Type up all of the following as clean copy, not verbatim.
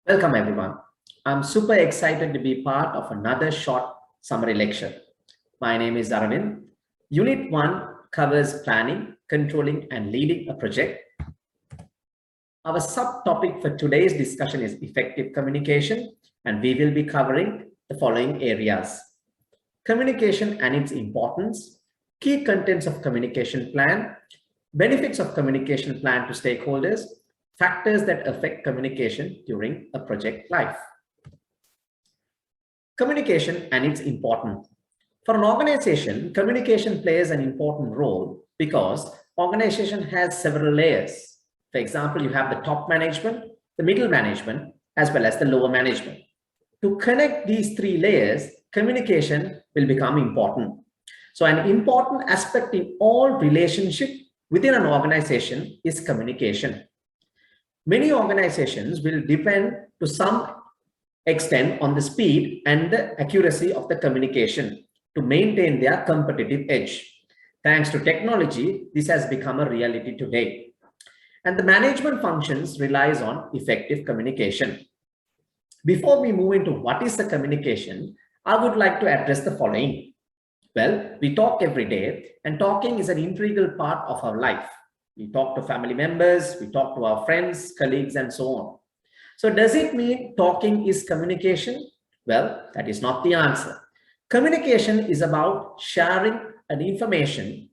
Welcome everyone. I'm super excited to be part of another short summary lecture. My name is Aravind. Unit 1 covers planning, controlling and leading a project. Our subtopic for today's discussion is effective communication, and we will be covering the following areas: communication and its importance, key contents of communication plan, benefits of communication plan to stakeholders, factors that affect communication during a project life. Communication and its importance. For an organization, communication plays an important role because organization has several layers. For example, you have the top management, the middle management, as well as the lower management. To connect these three layers, communication will become important. So an important aspect in all relationship within an organization is communication. Many organizations will depend to some extent on the speed and the accuracy of the communication to maintain their competitive edge. Thanks to technology, this has become a reality today. And the management functions relies on effective communication. Before we move into what is the communication, I would like to address the following. Well, we talk every day, and talking is an integral part of our life. We talk to family members, we talk to our friends, colleagues, and so on. So does it mean talking is communication? Well, that is not the answer. Communication is about sharing an information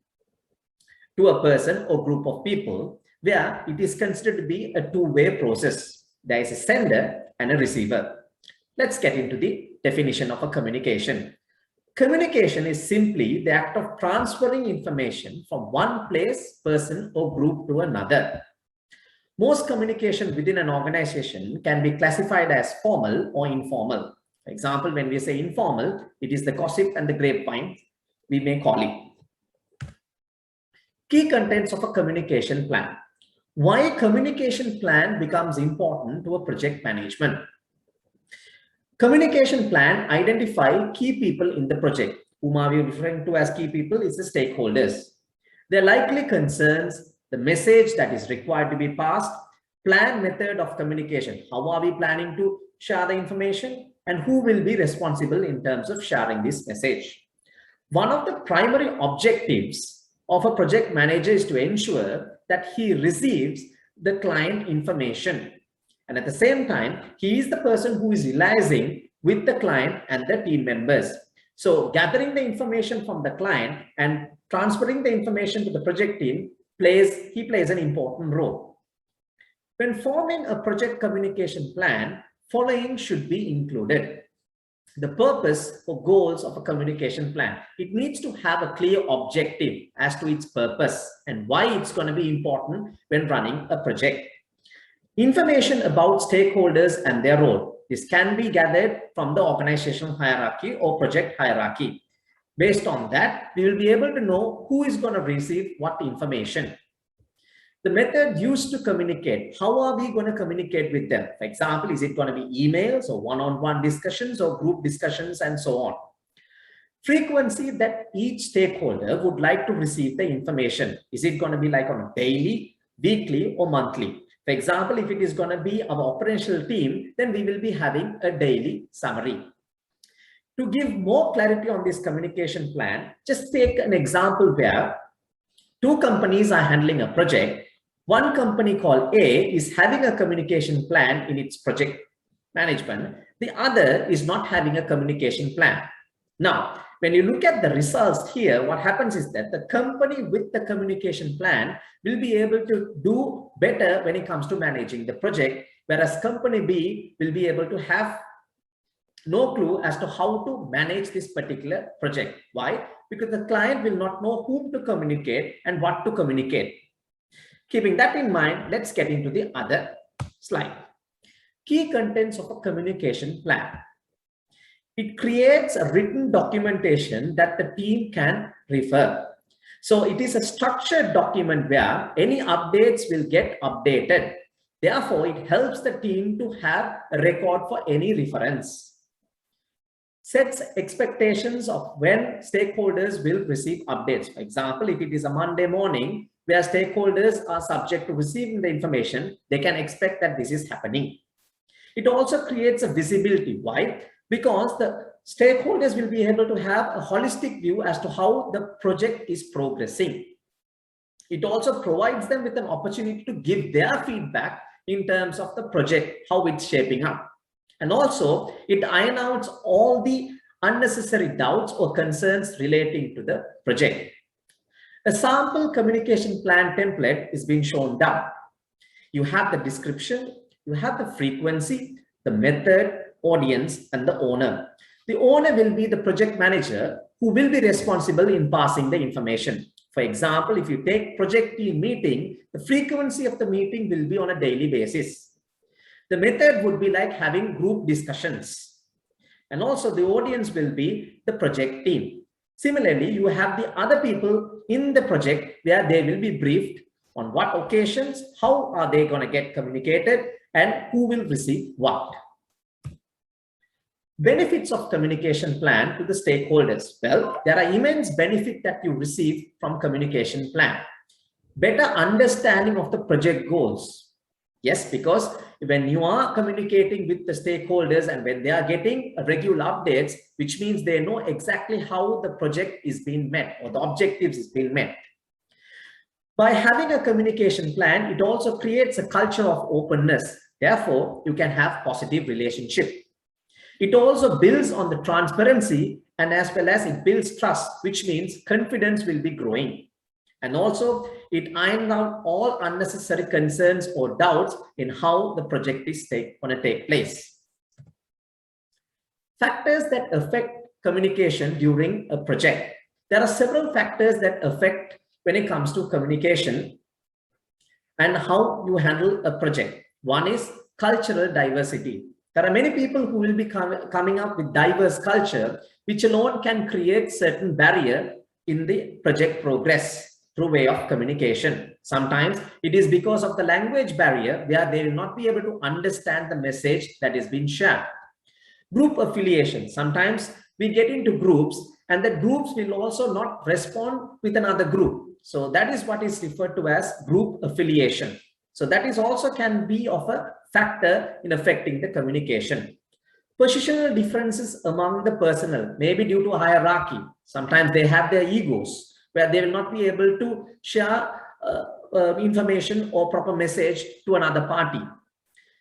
to a person or group of people where it is considered to be a two-way process. There is a sender and a receiver. Let's get into the definition of a communication. Communication is simply the act of transferring information from one place, person, or group to another. Most communication within an organization can be classified as formal or informal. For example, when we say informal, it is the gossip and the grapevine, we may call it. Key contents of a communication plan. Why a communication plan becomes important to a project management? Communication plan identify key people in the project. Whom are we referring to as key people is the stakeholders. Their likely concerns, the message that is required to be passed, plan method of communication. How are we planning to share the information and who will be responsible in terms of sharing this message? One of the primary objectives of a project manager is to ensure that he receives the client information. And at the same time, he is the person who is liaising with the client and the team members. So gathering the information from the client and transferring the information to the project team he plays an important role. When forming a project communication plan, following should be included. The purpose or goals of a communication plan. It needs to have a clear objective as to its purpose and why it's going to be important when running a project. Information about stakeholders and their role. This can be gathered from the organizational hierarchy or project hierarchy. Based on that, we will be able to know who is going to receive what information. The method used to communicate. How are we going to communicate with them? For example, is it going to be emails or one-on-one discussions or group discussions and so on? Frequency that each stakeholder would like to receive the information. Is it going to be like on a daily, weekly or monthly? For example, if it is going to be our operational team, then we will be having a daily summary. To give more clarity on this communication plan, just take an example where two companies are handling a project. One company called A is having a communication plan in its project management. The other is not having a communication plan. Now, when you look at the results here, what happens is that the company with the communication plan will be able to do better when it comes to managing the project, whereas company B will be able to have no clue as to how to manage this particular project. Why? Because the client will not know whom to communicate and what to communicate. Keeping that in mind, let's get into the other slide. Key contents of a communication plan. It creates a written documentation that the team can refer. So it is a structured document where any updates will get updated. Therefore, it helps the team to have a record for any reference. Sets expectations of when stakeholders will receive updates. For example, if it is a Monday morning where stakeholders are subject to receiving the information, they can expect that this is happening. It also creates a visibility. Why? Because the stakeholders will be able to have a holistic view as to how the project is progressing. It also provides them with an opportunity to give their feedback in terms of the project, how it's shaping up. And also, it irons out all the unnecessary doubts or concerns relating to the project. A sample communication plan template is being shown down. You have the description, you have the frequency, the method, audience, and the owner. The owner will be the project manager who will be responsible in passing the information. For example, if you take project team meeting, the frequency of the meeting will be on a daily basis. The method would be like having group discussions. And also the audience will be the project team. Similarly, you have the other people in the project where they will be briefed on what occasions, how are they going to get communicated, and who will receive what. Benefits of communication plan to the stakeholders. Well, there are immense benefits that you receive from communication plan. Better understanding of the project goals. Yes, because when you are communicating with the stakeholders and when they are getting regular updates, which means they know exactly how the project is being met or the objectives is being met. By having a communication plan, it also creates a culture of openness. Therefore, you can have positive relationship. It also builds on the transparency and as well as it builds trust, which means confidence will be growing. And also it irons out all unnecessary concerns or doubts in how the project is going to take place. Factors that affect communication during a project. There are several factors that affect when it comes to communication and how you handle a project. One is cultural diversity. There are many people who will be coming up with diverse culture, which alone can create certain barrier in the project progress through way of communication. Sometimes it is because of the language barrier where they will not be able to understand the message that is being shared. Group affiliation. Sometimes we get into groups and the groups will also not respond with another group. So that is what is referred to as group affiliation. So that is also can be of a factor in affecting the communication. Positional differences among the personnel, maybe due to hierarchy. Sometimes they have their egos where they will not be able to share information or proper message to another party.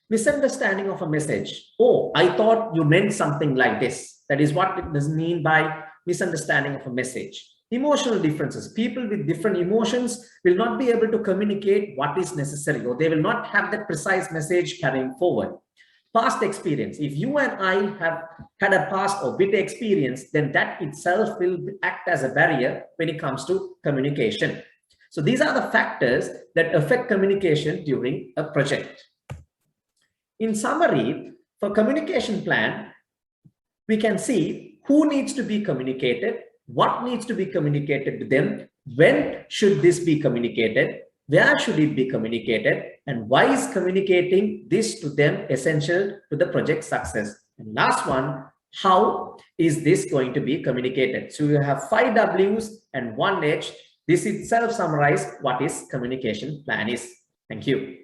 Misunderstanding of a message. Oh, I thought you meant something like this. That is what it does mean by misunderstanding of a message. Emotional differences. People with different emotions will not be able to communicate what is necessary, or they will not have that precise message carrying forward. Past experience. If you and I have had a past or bit experience, then that itself will act as a barrier when it comes to communication. So these are the factors that affect communication during a project. In summary, for communication plan, we can see who needs to be communicated, what needs to be communicated to them, when should this be communicated, where should it be communicated, and why is communicating this to them essential to the project success. And last one, how is this going to be communicated? So you have 5 W's and 1 H. This itself summarizes what is communication plan is. Thank you.